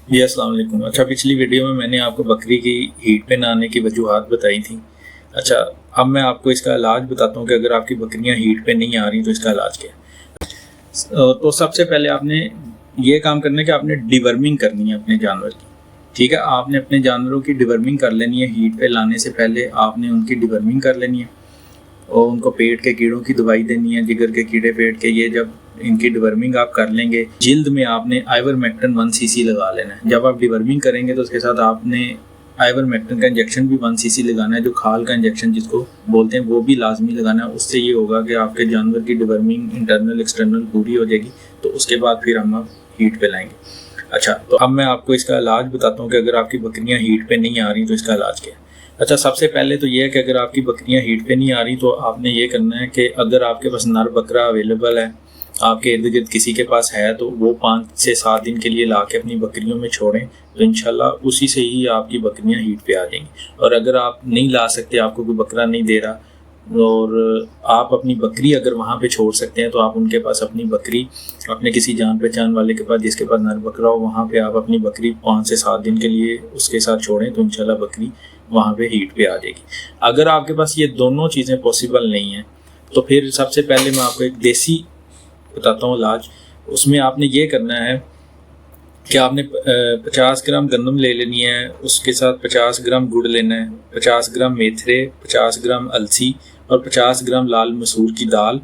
जी अस्सलाम वालेकुम। अच्छा, पिछली वीडियो में मैंने आपको बकरी की हीट पे ना आने की वजूहात बताई थी। अच्छा, अब मैं आपको इसका इलाज बताता हूँ कि अगर आपकी बकरियाँ हीट पे नहीं आ रही तो इसका इलाज क्या है। तो सबसे पहले आपने ये काम करना है कि आपने डिवर्मिंग करनी है अपने जानवर की। ठीक है, आपने अपने जानवरों की डिवर्मिंग कर लेनी है। हीट पे लाने से पहले आपने उनकी डिवर्मिंग कर लेनी है और उनको पेट के कीड़ों की दवाई देनी है, जिगर के कीड़े पेट के। ये जब इनकी डिवर्मिंग आप कर लेंगे, जिल्द में आपने आइवरमेक्टिन 1 सीसी लगा लेना है। जब आप डिवर्मिंग करेंगे तो उसके साथ आपने आइवरमेक्टिन का इंजेक्शन भी 1 सीसी लगाना है, जो खाल का इंजेक्शन जिसको बोलते हैं, वो भी लाजमी लगाना है। उससे ये होगा कि आपके जानवर की डिवर्मिंग इंटरनल एक्सटर्नल पूरी हो जाएगी। तो उसके बाद फिर हम हीट पे लाएंगे। अच्छा, तो अब मैं आपको इसका इलाज बताता हूँ कि अगर आपकी बकरियाँ हीट पे नहीं आ रही तो इसका इलाज क्या है। अच्छा, सबसे पहले तो ये है कि अगर आपकी बकरियां हीट पे नहीं आ रही तो आपने ये करना है कि अगर आपके पास नर बकरा अवेलेबल है, आपके इर्द गिर्द किसी के पास है, तो वो 5 से 7 दिन के लिए ला के अपनी बकरियों में छोड़ें, तो इंशाल्लाह उसी से ही आपकी बकरियां हीट पे आ जाएंगी। और अगर आप नहीं ला सकते, आपको कोई बकरा नहीं दे रहा और आप अपनी बकरी अगर वहाँ पे छोड़ सकते हैं, तो आप उनके पास अपनी बकरी, अपने किसी जान पहचान वाले के पास जिसके पास नर बकरा हो, वहाँ पे आप अपनी बकरी 5 से 7 दिन के लिए उसके साथ छोड़ें, तो इंशाल्लाह बकरी वहाँ पे हीट पे आ जाएगी। अगर आपके पास ये दोनों चीज़ें पॉसिबल नहीं हैं, तो फिर सबसे पहले मैं आपको एक देसी बताता हूँ इलाज। उसमें आपने ये करना है कि आपने 50 ग्राम गंदम ले लेनी है, उसके साथ 50 ग्राम गुड़ लेना है, 50 ग्राम मेथरे, 50 ग्राम अलसी और 50 ग्राम लाल मसूर की दाल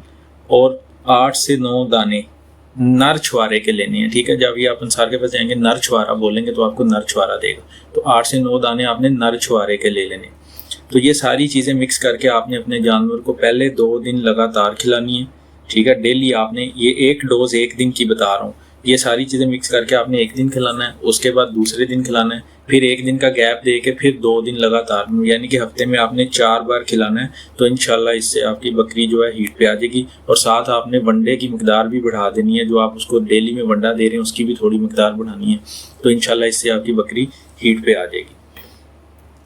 और 8 से 9 दाने नर छुआरे के लेने हैं। ठीक है, जब ये आप अंसार के पास जाएंगे, नर छुआरा बोलेंगे तो आपको नर छुआरा देगा। तो 8 से 9 दाने आपने नर छुआरे के ले लेने। तो ये सारी चीज़ें मिक्स करके आपने अपने जानवर को पहले 2 दिन लगातार खिलानी है। ठीक है, डेली आपने ये एक डोज 1 दिन की बता रहा हूँ, ये सारी चीज़ें मिक्स करके आपने 1 दिन खिलाना है, उसके बाद दूसरे दिन खिलाना है, फिर 1 दिन का गैप दे के फिर 2 दिन लगातार, यानी कि हफ्ते में आपने 4 बार खिलाना है। तो इंशाल्लाह इससे आपकी बकरी जो है हीट पे आ जाएगी। और साथ आपने वनडे की मकदार भी बढ़ा देनी है, जो आप उसको डेली में वंडा दे रहे हैं उसकी भी थोड़ी मकदार बढ़ानी है। तो इंशाल्लाह इससे आपकी बकरी हीट पे आ जाएगी।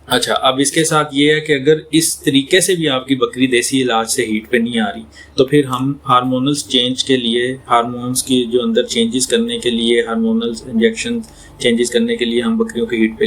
अच्छा, अब इसके साथ ये है कि अगर इस तरीके से भी आपकी बकरी देसी इलाज से हीट पे नहीं आ रही, तो फिर हम हार्मोनल्स चेंज के लिए, हार्मोन्स की जो अंदर चेंजेस करने के लिए, हार्मोनल इंजेक्शन चेंजेस करने के लिए हम बकरियों के हीट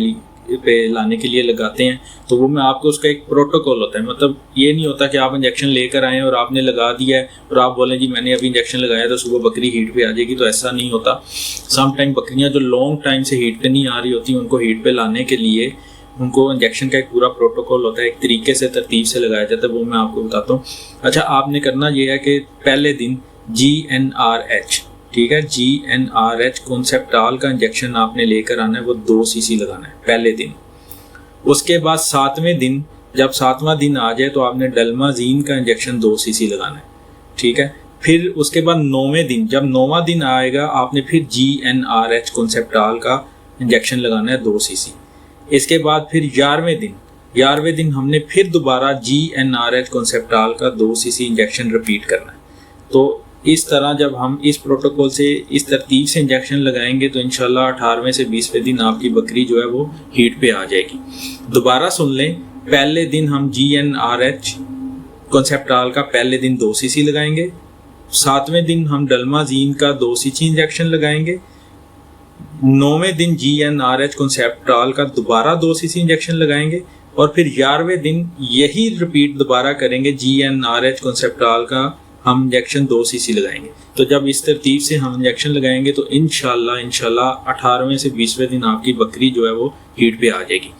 पे लाने के लिए लगाते हैं। तो वो मैं आपको, उसका एक प्रोटोकॉल होता है। मतलब ये नहीं होता कि आप इंजेक्शन लेकर आएँ और आपने लगा दिया है और आप बोलें जी मैंने अभी इंजेक्शन लगाया तो सुबह बकरी हीट पे आ जाएगी। तो ऐसा नहीं होता। सम टाइम बकरियाँ जो लॉन्ग टाइम से हीट पे नहीं आ रही होती, उनको हीट पे लाने के लिए उनको इंजेक्शन का एक पूरा प्रोटोकॉल होता है, एक तरीके से तरतीब से लगाया जाता है, वो मैं आपको बताता हूँ। अच्छा, आपने करना ये है कि पहले दिन GnRH, ठीक है, GnRH कॉन्सेप्टाल का इंजेक्शन आपने लेकर आना है, वो 2 सीसी लगाना है पहले दिन। उसके बाद 7वें दिन, जब 7वां दिन आ जाए तो आपने डल्माजीन का इंजेक्शन 2 सीसी लगाना है। ठीक है, फिर उसके बाद 9वें दिन, जब 9वां दिन आएगा, आपने फिर GnRH कॉन्सेप्टाल का इंजेक्शन लगाना है 2 सीसी। इसके बाद फिर 11वें दिन हमने फिर दोबारा GnRH कॉन्सेप्टाल का 2 सीसी इंजेक्शन रिपीट करना है। तो इस तरह जब हम इस प्रोटोकॉल से, इस तरतीब से इंजेक्शन लगाएंगे, तो इंशाल्लाह 18वें से 20वें दिन आपकी बकरी जो है वो हीट पे आ जाएगी। दोबारा सुन लें, पहले दिन हम GnRH कॉन्सेप्टाल का पहले दिन 2 सीसी लगाएंगे, 7वें दिन हम डल्माजीन का 2 सीसी इंजेक्शन लगाएंगे, 9वें दिन GnRH कॉन्सेप्टाल का दोबारा 2 सीसी इंजेक्शन लगाएंगे और फिर 11वें दिन यही रिपीट दोबारा करेंगे, GnRH कॉन्सेप्टाल का हम इंजेक्शन 2 सीसी लगाएंगे। तो जब इस तरतीब से हम इंजेक्शन लगाएंगे तो इंशाल्लाह 18वें से 20वें दिन आपकी बकरी जो है वो हीट पे आ जाएगी।